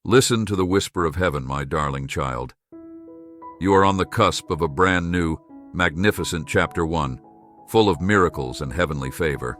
Listen to the whisper of heaven, my darling child. You are on the cusp of a brand new, magnificent chapter 1, full of miracles and heavenly favor.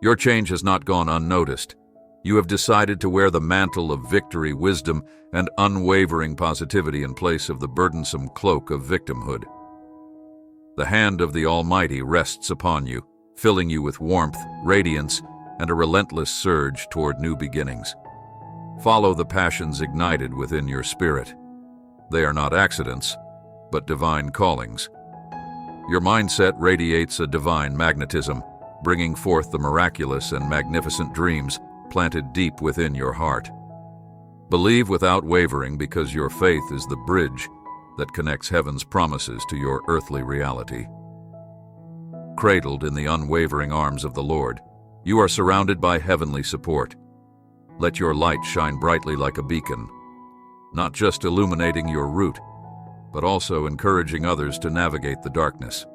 Your change has not gone unnoticed. You have decided to wear the mantle of victory, wisdom, and unwavering positivity in place of the burdensome cloak of victimhood. The hand of the Almighty rests upon you, filling you with warmth, radiance, and a relentless surge toward new beginnings. Follow the passions ignited within your spirit. They are not accidents, but divine callings. Your mindset radiates a divine magnetism, bringing forth the miraculous and magnificent dreams planted deep within your heart. Believe without wavering, because your faith is the bridge that connects heaven's promises to your earthly reality. Cradled in the unwavering arms of the Lord, you are surrounded by heavenly support. Let your light shine brightly like a beacon, not just illuminating your route, but also encouraging others to navigate the darkness.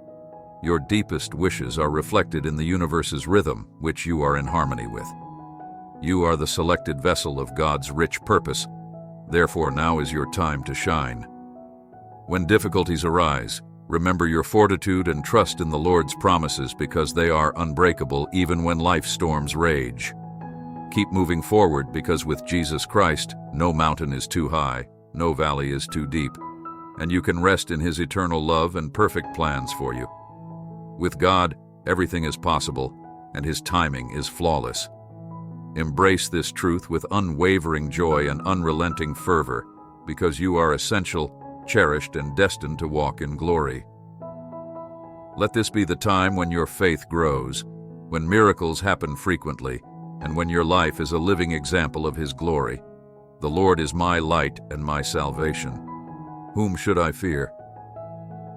Your deepest wishes are reflected in the universe's rhythm, which you are in harmony with. You are the selected vessel of God's rich purpose. Therefore, now is your time to shine. When difficulties arise, remember your fortitude and trust in the Lord's promises, because they are unbreakable even when life's storms rage. Keep moving forward, because with Jesus Christ, no mountain is too high, no valley is too deep, and you can rest in His eternal love and perfect plans for you. With God, everything is possible, and His timing is flawless. Embrace this truth with unwavering joy and unrelenting fervor, because you are essential, cherished, and destined to walk in glory. Let this be the time when your faith grows, when miracles happen frequently, and when your life is a living example of His glory. The Lord is my light and my salvation. Whom should I fear?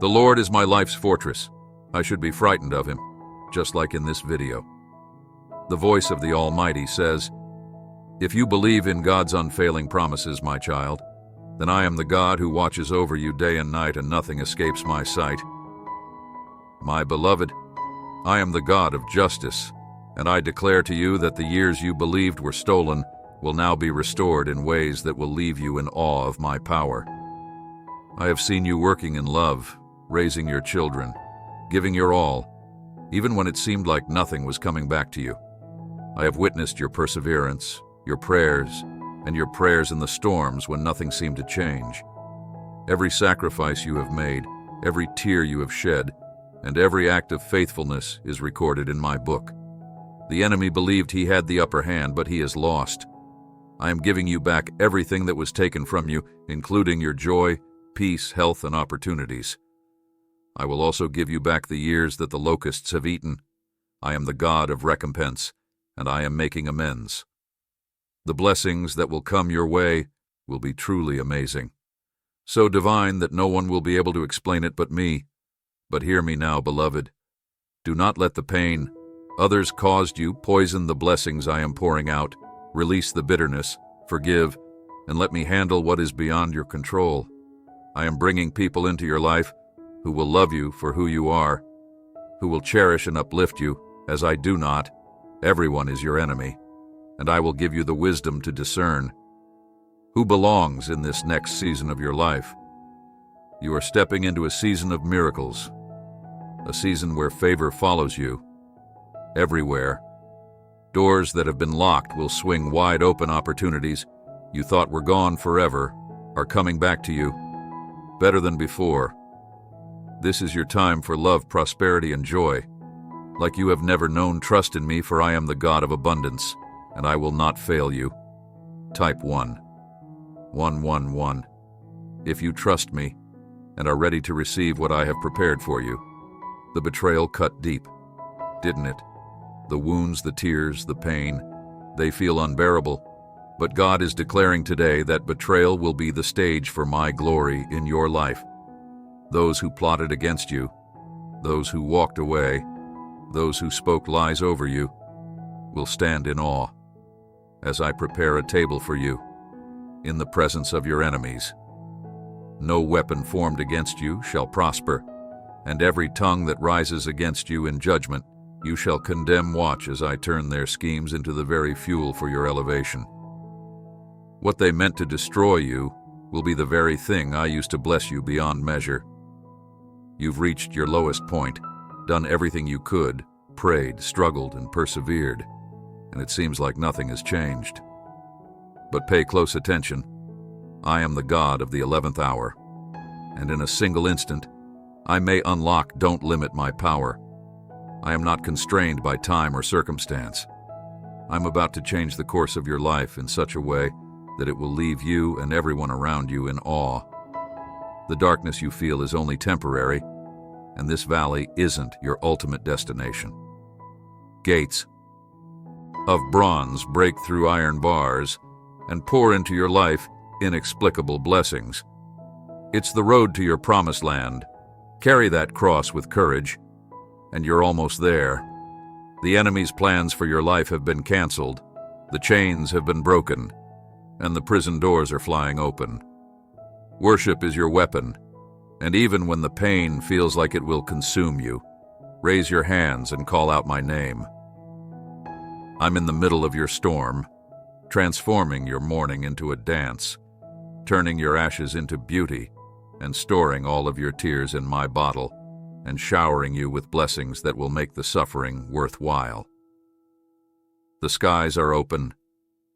The Lord is my life's fortress. I should be frightened of Him, just like in this video. The voice of the Almighty says, "If you believe in God's unfailing promises, my child, then I am the God who watches over you day and night, and nothing escapes my sight. My beloved, I am the God of justice, and I declare to you that the years you believed were stolen will now be restored in ways that will leave you in awe of my power. I have seen you working in love, raising your children, giving your all, even when it seemed like nothing was coming back to you. I have witnessed your perseverance, your prayers, and your prayers in the storms when nothing seemed to change. Every sacrifice you have made, every tear you have shed, and every act of faithfulness is recorded in my book. The enemy believed he had the upper hand, but he is lost. I am giving you back everything that was taken from you, including your joy, peace, health, and opportunities. I will also give you back the years that the locusts have eaten. I am the God of recompense, and I am making amends. The blessings that will come your way will be truly amazing, so divine that no one will be able to explain it but me. But hear me now, beloved. Do not let the pain others caused you poison the blessings I am pouring out. Release the bitterness, forgive, and let me handle what is beyond your control. I am bringing people into your life who will love you for who you are, who will cherish and uplift you, as I do not. Everyone is your enemy, and I will give you the wisdom to discern who belongs in this next season of your life. You are stepping into a season of miracles, a season where favor follows you everywhere. Doors that have been locked will swing wide open. Opportunities you thought were gone forever are coming back to you, better than before. This is your time for love, prosperity, and joy, like you have never known. Trust in me, for I am the God of abundance, and I will not fail you. Type 111. If you trust me and are ready to receive what I have prepared for you. The betrayal cut deep, didn't it? The wounds, the tears, the pain, they feel unbearable. But God is declaring today that betrayal will be the stage for my glory in your life. Those who plotted against you, those who walked away, those who spoke lies over you, will stand in awe as I prepare a table for you in the presence of your enemies. No weapon formed against you shall prosper, and every tongue that rises against you in judgment you shall condemn. Watch as I turn their schemes into the very fuel for your elevation. What they meant to destroy you will be the very thing I used to bless you beyond measure. You've reached your lowest point, done everything you could, prayed, struggled, and persevered, and it seems like nothing has changed. But pay close attention. I am the God of the 11th hour, and in a single instant, I may unlock Don't limit my power. I am not constrained by time or circumstance. I'm about to change the course of your life in such a way that it will leave you and everyone around you in awe. The darkness you feel is only temporary, and this valley isn't your ultimate destination. Gates of bronze break through iron bars and pour into your life inexplicable blessings. It's the road to your promised land. Carry that cross with courage, and you're almost there. The enemy's plans for your life have been canceled, the chains have been broken, and the prison doors are flying open. Worship is your weapon, and even when the pain feels like it will consume you, raise your hands and call out my name. I'm in the middle of your storm, transforming your mourning into a dance, turning your ashes into beauty, and storing all of your tears in my bottle, and showering you with blessings that will make the suffering worthwhile. The skies are open,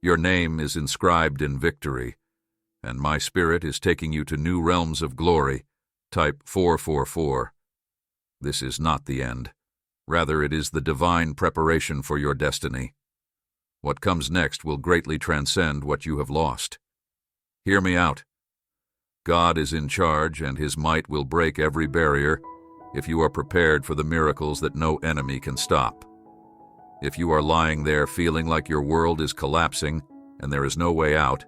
your name is inscribed in victory, and my spirit is taking you to new realms of glory. Type 444. This is not the end. Rather, it is the divine preparation for your destiny. What comes next will greatly transcend what you have lost. Hear me out. God is in charge, and His might will break every barrier if you are prepared for the miracles that no enemy can stop. If you are lying there feeling like your world is collapsing and there is no way out,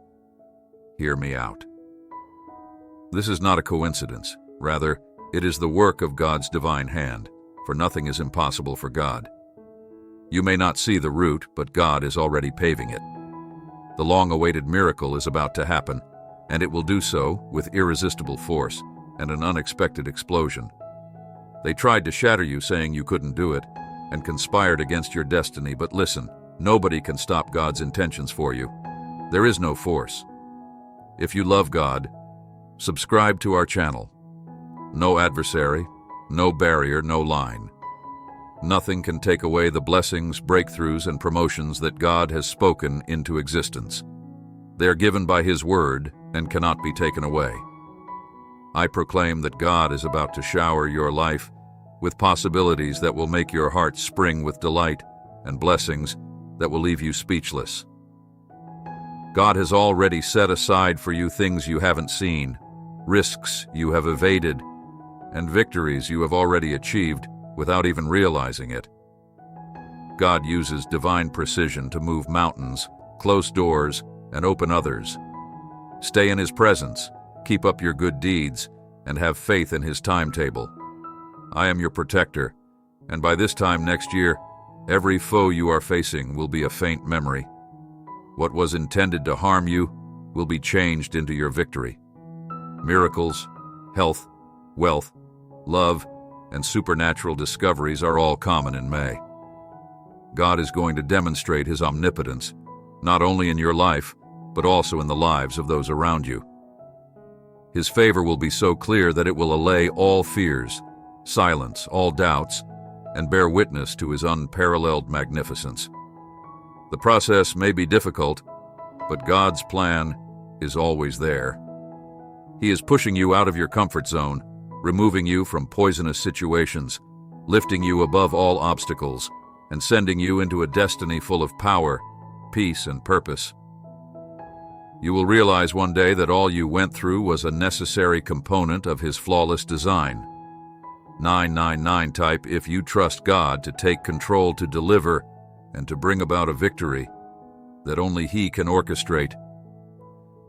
hear me out. This is not a coincidence. Rather, it is the work of God's divine hand, for nothing is impossible for God. You may not see the route, but God is already paving it. The long-awaited miracle is about to happen, and it will do so with irresistible force and an unexpected explosion. They tried to shatter you, saying you couldn't do it, and conspired against your destiny, but listen, nobody can stop God's intentions for you. There is no force. If you love God, subscribe to our channel. No adversary, no barrier, no line. Nothing can take away the blessings, breakthroughs, and promotions that God has spoken into existence. They are given by His word and cannot be taken away. I proclaim that God is about to shower your life with possibilities that will make your heart spring with delight and blessings that will leave you speechless. God has already set aside for you things you haven't seen, risks you have evaded, and victories you have already achieved without even realizing it. God uses divine precision to move mountains, close doors, and open others. Stay in His presence, keep up your good deeds, and have faith in His timetable. I am your protector, and by this time next year, every foe you are facing will be a faint memory. What was intended to harm you will be changed into your victory. Miracles, health, wealth, love, and supernatural discoveries are all common in May. God is going to demonstrate His omnipotence, not only in your life, but also in the lives of those around you. His favor will be so clear that it will allay all fears, silence all doubts, and bear witness to His unparalleled magnificence. The process may be difficult, but God's plan is always there. He is pushing you out of your comfort zone, removing you from poisonous situations, lifting you above all obstacles, and sending you into a destiny full of power, peace, and purpose. You will realize one day that all you went through was a necessary component of His flawless design. 999 type if you trust God to take control, to deliver, and to bring about a victory that only He can orchestrate.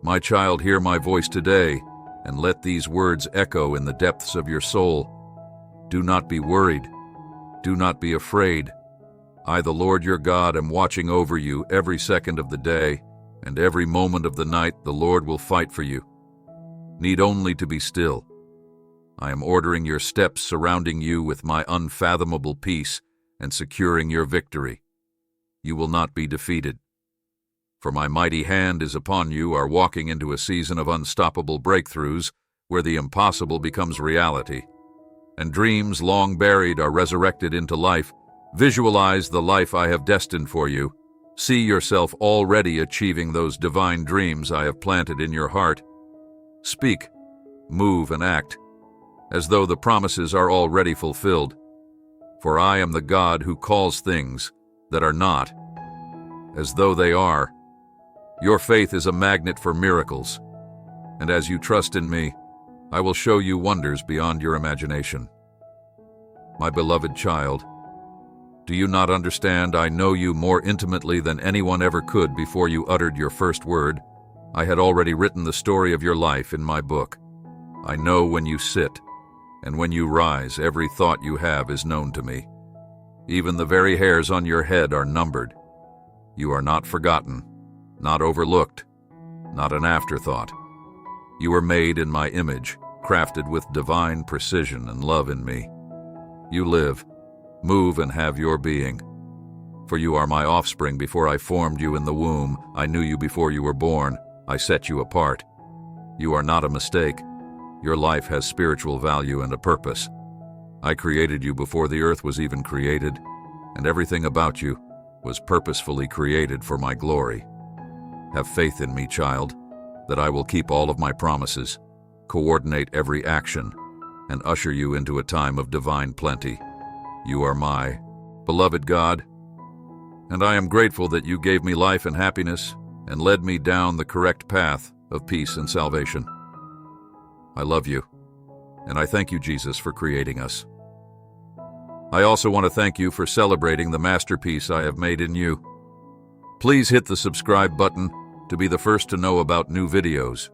My child, hear my voice today, and let these words echo in the depths of your soul. Do not be worried. Do not be afraid. I, the Lord your God, am watching over you every second of the day, and every moment of the night the Lord will fight for you. Need only to be still. I am ordering your steps, surrounding you with my unfathomable peace, and securing your victory. You will not be defeated. For my mighty hand is upon you are walking into a season of unstoppable breakthroughs where the impossible becomes reality, and dreams long buried are resurrected into life. Visualize the life I have destined for you. See yourself already achieving those divine dreams I have planted in your heart. Speak, move, and act as though the promises are already fulfilled. For I am the God who calls things that are not as though they are. Your faith is a magnet for miracles, and as you trust in me, I will show you wonders beyond your imagination. My beloved child, do you not understand? I know you more intimately than anyone ever could before you uttered your first word. I had already written the story of your life in my book. I know when you sit, and when you rise, every thought you have is known to me. Even the very hairs on your head are numbered. You are not forgotten, not overlooked, not an afterthought. You were made in my image, crafted with divine precision and love in me. You live, move, and have your being. For you are my offspring. Before I formed you in the womb, I knew you before you were born. I set you apart. You are not a mistake. Your life has spiritual value and a purpose. I created you before the earth was even created, and everything about you was purposefully created for my glory. Have faith in me, child, that I will keep all of my promises, coordinate every action, and usher you into a time of divine plenty. You are my beloved God, and I am grateful that you gave me life and happiness and led me down the correct path of peace and salvation. I love you, and I thank you, Jesus, for creating us. I also want to thank you for celebrating the masterpiece I have made in you. Please hit the subscribe button to be the first to know about new videos.